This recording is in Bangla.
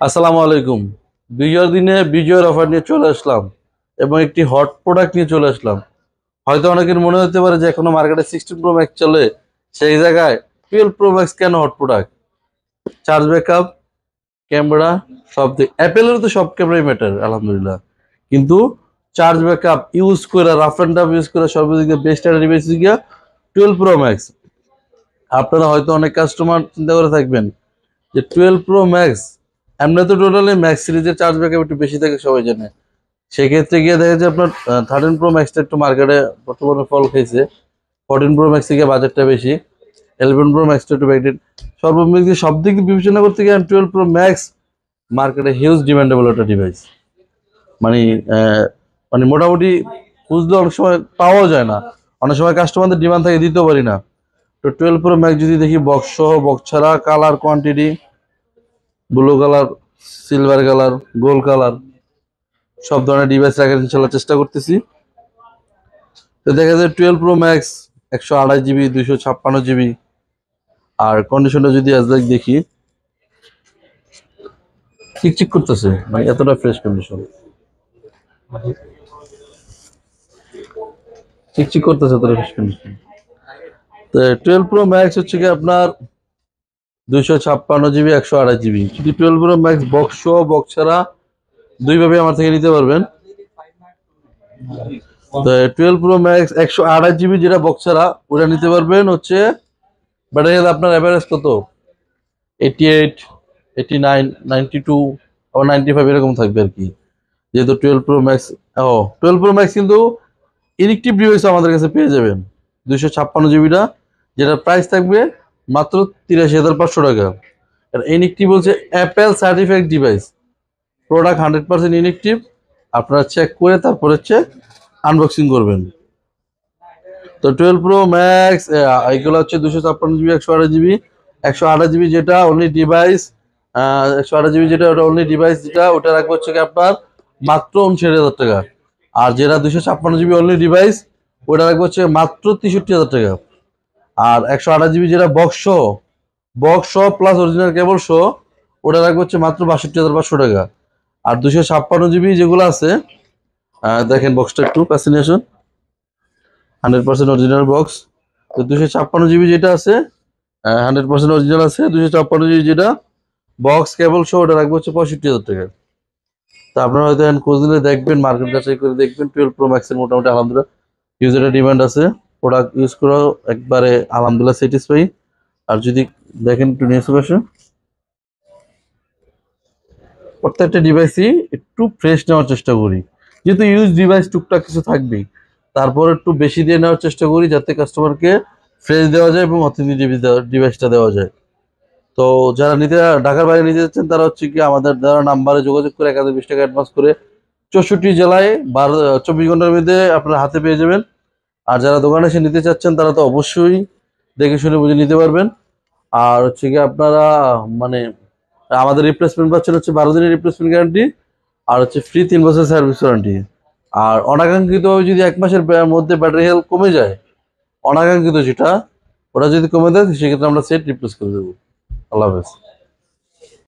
আসসালামু আলাইকুম। বিজয়ের দিনে বিজয়ের অফার নিয়ে চলে আসলাম এবং একটি হট প্রোডাক্ট নিয়ে চলে আসলাম। হয়তো অনেকের মনে হতে পারে যে এখনো মার্কেটে 16 প্রো ম্যাক্স চলে, সেই জায়গায় 12 প্রো ম্যাক্স কেন hot product? Charge backup, camera, সব দিক অ্যাপেলের তো সব ক্যামেরাই ম্যাটার আলহামদুলিল্লাহ, কিন্তু চার্জ ব্যাকআপ ইউজ করে রাফ অ্যান্ড টাফ ইউজ করে সর্বাধিক বেস্ট একটা ডিভাইস গিয়া 12 প্রো ম্যাক্স। আপনারা হয়তো অনেক কাস্টমার চিন্তা করে থাকবেন যে 12 প্রো ম্যাক্স, আমরা তো টোটালি ম্যাক্স সিরিজের চার্জ ব্যাকআপ একটু বেশি থাকে সবাই জানে। সেক্ষেত্রে গিয়ে দেখা যায় আপনার 13 প্রো ম্যাক্সটা একটু মার্কেটে বর্তমানে ফল খেয়েছে। 14 প্রো ম্যাক্স থেকে বাজেটটা বেশি, 11 প্রো ম্যাক্সটা একটু ব্যাকডেট। সর্বমিক দিয়ে সব দিক বিবেচনা করতে গিয়ে 12 প্রো ম্যাক্স মার্কেটে হিউজ ডিমান্ডেবল একটা ডিভাইস। মানে আহ, মানে মোটামুটি খুঁজলে অনেক সময় পাওয়া যায় না, অনেক সময় কাস্টমারদের ডিমান্ড থাকে দিতেও পারি না। তো 12 প্রো ম্যাক্স যদি দেখি বক্স সহ, বক্স ছাড়া, colour quantity, blue colour, silver colour, gold colour, সব ধরনের ডিভাইস রাখার ইনশাল্লাহ চেষ্টা করতেছি। তো দেখা যায় 12 প্রো ম্যাক্স 128 জিবি, 256 জিবি। আর কন্ডিশনটা যদি আজকে দেখি, চিকচিক করতেছে, মানে এতটা ফ্রেশ কন্ডিশন, চিকচিক করতেছে, এতটা ফ্রেশ কন্ডিশন। তো 12 প্রো ম্যাক্স হচ্ছে কি আপনার 256 জিবি, 128 জিবি। যদি 12 প্রো ম্যাক্স বক্স সহ, বক্স ছাড়া দুইভাবে আমার থেকে নিতে পারবেন। তো 12 প্রো ম্যাক্স 128 জিবি যেটা বক্স ছাড়া, ওটা নিতে পারবেন হচ্ছে ব্যাটারি হেলথ আপনার অ্যাভারেজ কত, 88, 89, 92, আবার 95 এরকম থাকবে আর কি। যেহেতু 12 প্রো ম্যাক্স, 12 প্রো ম্যাক্স কিন্তু ইনএক্টিভ ডিভাইস আমাদের কাছে পেয়ে যাবেন 256 জিবিটা, যেটার প্রাইস থাকবে মাত্র 83,500 টাকা। আর ইনএক্টিভ বলছে Apple certified device, product 100% inactive. আপনারা চেক করে তারপর হচ্ছে আনবক্সিং করবেন। তো 12 প্রো ম্যাক্স এগুলো হচ্ছে 256 জিবি, 128 জিবি। 128 জিবি যেটা অনলি ডিভাইস, 128 জিবি যেটা ওটা অনলি ডিভাইস, যেটা ওটা রাখবো হচ্ছে কি আপনার মাত্র 59,000 টাকা। আর যেটা 256 জিবি অনলি ডিভাইস, ওটা রাখবো হচ্ছে মাত্র 63,000 টাকা। আর 128 জিবি যেটা বক্স প্লাস অরিজিনাল কেবল শো, ওটা রাখবো হচ্ছে মাত্র 62,500 টাকা। আর 256 জিবি যেগুলো আছে, দেখেন বক্সটা একটু কাছে নিয়ে আসুন, 100% অরিজিনাল বক্স। তো 256 জিবি যেটা আছে, 100% অরিজিনাল আছে। 256 জিবি যেটা বক্স কেবল শো, ওটা রাখবো হচ্ছে 65,000 টাকা। তো আপনারা হয়তো এখন খোঁজ নিলে দেখবেন, মার্কেট যাচাই করে দেখবেন 12 প্রো ম্যাক্সের মোটামুটি আলহামদুলিল্লাহ ইউজারের ডিমান্ড আছে। প্রোডাক্ট ইউজ করেও একবারে আলহামদুলিল্লাহ স্যাটিসফাই। আর যদি দেখেন একটু নিয়ে আসে, প্রত্যেকটা ডিভাইসই একটু ফ্রেশ নেওয়ার চেষ্টা করি, যেহেতু ইউজ ডিভাইস টুকটাক কিছু থাকবেই। তারপর একটু বেশি দিয়ে নেওয়ার চেষ্টা করি যাতে কাস্টমারকে ফ্রেশ দেওয়া যায় এবং অথেন্টিক ডিভাইসটা দেওয়া যায়। তো যারা ঢাকার বাইরে নিতে যাচ্ছেন, তারা হচ্ছে কি আমাদের দেওয়া নাম্বারে যোগাযোগ করে 1020 টাকা অ্যাডভান্স করে 64 জেলায় 24 ঘন্টার মধ্যে আপনার হাতে পেয়ে যাবেন। আর যারা দোকানে এসে নিতে চাচ্ছেন, তারা তো অবশ্যই দেখে শুনে বুঝে নিতে পারবেন। আর হচ্ছে কি আপনারা মানে আমাদের রিপ্লেসমেন্ট পাচ্ছেন হচ্ছে 12 দিনের রিপ্লেসমেন্ট গ্যারান্টি, আর হচ্ছে ফ্রি 3 বছর সার্ভিস ওয়ারেন্টি। আর অনাকাঙ্ক্ষিত যদি 1 মাসের মধ্যে ব্যাটারি হেলথ কমে যায়, অনাকাঙ্ক্ষিত যেটা, ওটা যদি কমে দেয় সেক্ষেত্রে আমরা সেট রিপ্লেস করে দেবো। আল্লাহ হাফেজ।